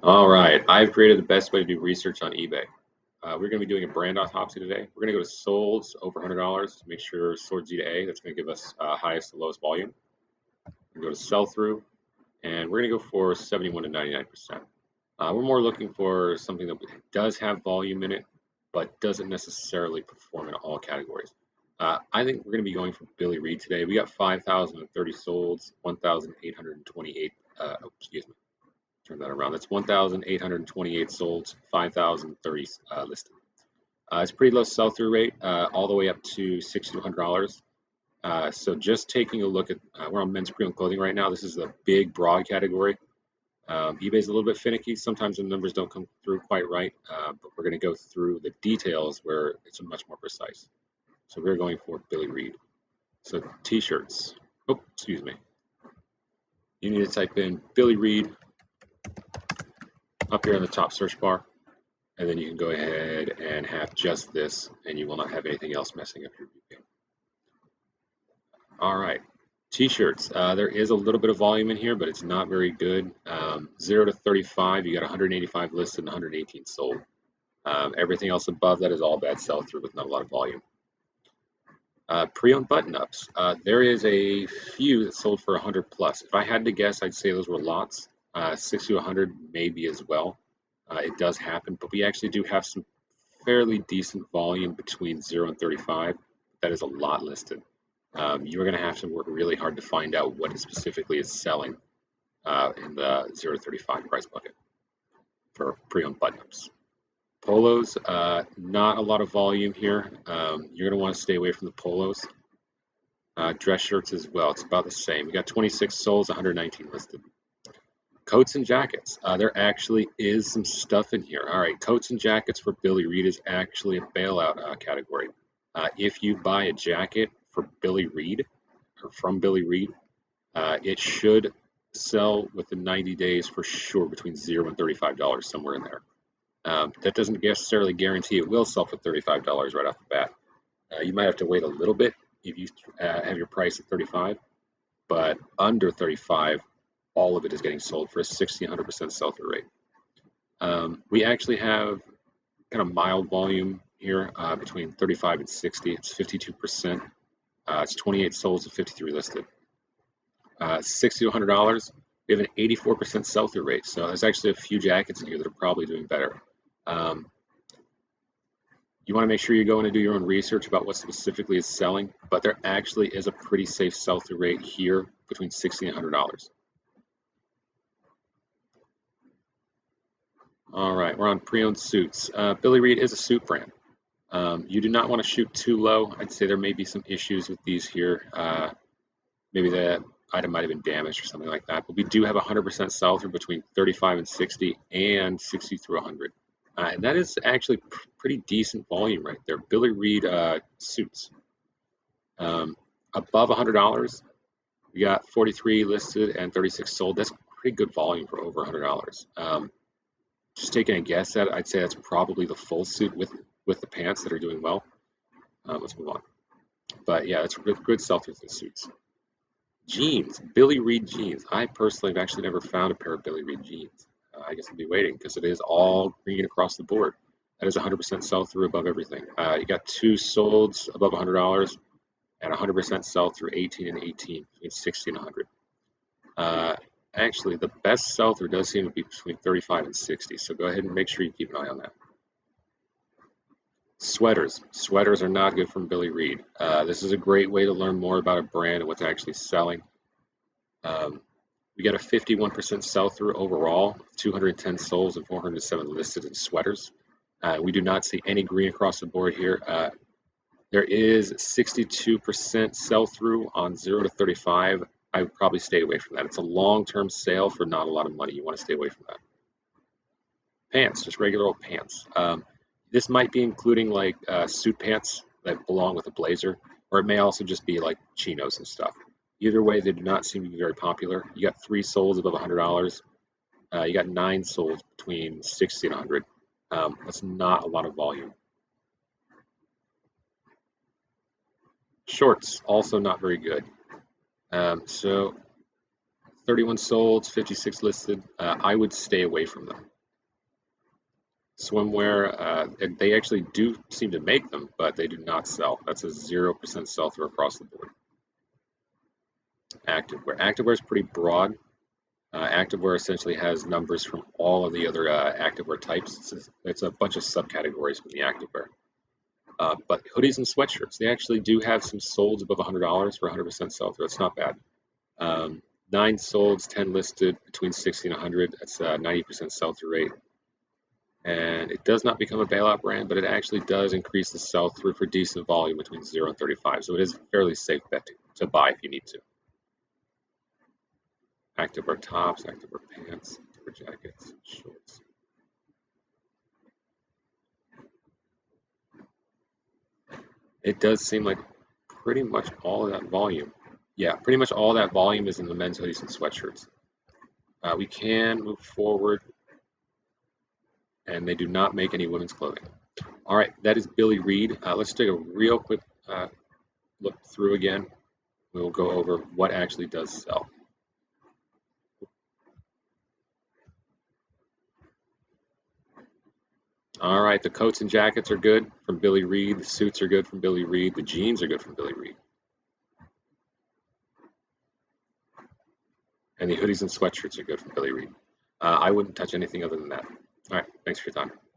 All right, I've created the best way to do research on eBay. We're going to be doing a brand autopsy today. We're going to go to solds over $100 to make sure sort Z to A. That's going to give us highest to lowest volume. We're going to go to sell through, and we're going to go for 71 to 99%. We're more looking for something that does have volume in it, but doesn't necessarily perform in all categories. I think we're going to be going for Billy Reid today. We got 5,030 solds, 1,828. Excuse me. Turn that around. That's 1,828 sold, 5,030 listed. It's pretty low sell-through rate, all the way up to $6,200. So just taking a look at, we're on men's pre-owned clothing right now. This is a big, broad category. eBay's a little bit finicky. Sometimes the numbers don't come through quite right, but we're going to go through the details where it's much more precise. So we're going for Billy Reid. So t-shirts. Oh, excuse me. You need to type in Billy Reid up here in the top search bar, and then you can go ahead and have just this, and you will not have anything else messing up your review. All right, t-shirts. There is a little bit of volume in here, but it's not very good. 0 to 35, you got 185 listed and 118 sold. Everything else above that is all bad sell-through with not a lot of volume. Pre-owned button-ups. There is a few that sold for 100 plus. If I had to guess, I'd say those were lots. 60 to 100 maybe as well. It does happen, but we actually do have some fairly decent volume between 0 and 35. That is a lot listed. You're going to have to work really hard to find out what it specifically is selling in the 0 to 35 price bucket for pre-owned button-ups. Polos, not a lot of volume here. You're going to want to stay away from the polos. Dress shirts as well. It's about the same. We got 26 solds, 119 listed. Coats and jackets. There actually is some stuff in here. All right, coats and jackets for Billy Reid is actually a bailout category. If you buy a jacket for Billy Reid or from Billy Reid, it should sell within 90 days for sure between $0 and $35, somewhere in there. That doesn't necessarily guarantee it will sell for $35 right off the bat. You might have to wait a little bit if you have your price at 35, but under 35, all of it is getting sold for a 60-100% sell-through rate. We actually have kind of mild volume here between 35 and 60. It's 52%. It's 28 sold to 53 listed. 60 to $100, we have an 84% sell-through rate. So there's actually a few jackets in here that are probably doing better. You want to make sure you go in and do your own research about what specifically is selling, but there actually is a pretty safe sell-through rate here between $60 and $100. All right, we're on pre-owned suits. Billy Reid is a suit brand. You do not want to shoot too low. I'd say there may be some issues with these here. Maybe the item might have been damaged or something like that. But we do have 100% sell-through between 35 and 60 and 60 through 100. And that is actually pretty decent volume right there. Billy Reid suits. Above $100, we got 43 listed and 36 sold. That's pretty good volume for over $100. Just taking a guess at it, I'd say that's probably the full suit with the pants that are doing well. Let's move on. But yeah, that's good sell-through for the suits. Jeans, Billy Reid jeans. I personally have actually never found a pair of Billy Reid jeans. I guess I'll be waiting because it is all green across the board. That is 100% sell-through above everything. You got 2 solds above $100 and 100% sell-through 18 and 18, between 60 and 100. Actually, the best sell-through does seem to be between 35 and 60, so go ahead and make sure you keep an eye on that. Sweaters. Sweaters are not good from Billy Reid. This is a great way to learn more about a brand and what's actually selling. We got a 51% sell-through overall, 210 solds and 407 listed in sweaters. We do not see any green across the board here. There is 62% sell-through on 0 to 35. I would probably stay away from that. It's a long-term sale for not a lot of money. You want to stay away from that. Pants, just regular old pants. This might be including like suit pants that belong with a blazer, or it may also just be like chinos and stuff. Either way, they do not seem to be very popular. You got 3 solds above $100. You got 9 solds between 60 and 100. That's not a lot of volume. Shorts, also not very good. So 31 sold, 56 listed. I would stay away from them. Swimwear, they actually do seem to make them, but they do not sell. That's a 0% sell through across the board. Activewear. Activewear is pretty broad. Activewear essentially has numbers from all of the other activewear types. It's a bunch of subcategories from the activewear. But hoodies and sweatshirts, they actually do have some solds above $100 for 100% sell through. It's not bad. 9 solds, 10 listed, between 60 and 100. That's a 90% sell through rate. And it does not become a bailout brand, but it actually does increase the sell through for decent volume between 0 and 35. So it is a fairly safe bet to buy if you need to. Activewear tops, activewear pants, activewear jackets, shorts. It does seem like pretty much all of that volume. Yeah, pretty much all that volume is in the men's hoodies and sweatshirts. We can move forward, and they do not make any women's clothing. All right, that is Billy Reid. Let's take a real quick look through again. We will go over what actually does sell. All right, the coats and jackets are good from Billy Reid. The suits are good from Billy Reid. The jeans are good from Billy Reid. And the hoodies and sweatshirts are good from Billy Reid. I wouldn't touch anything other than that. All right, thanks for your time.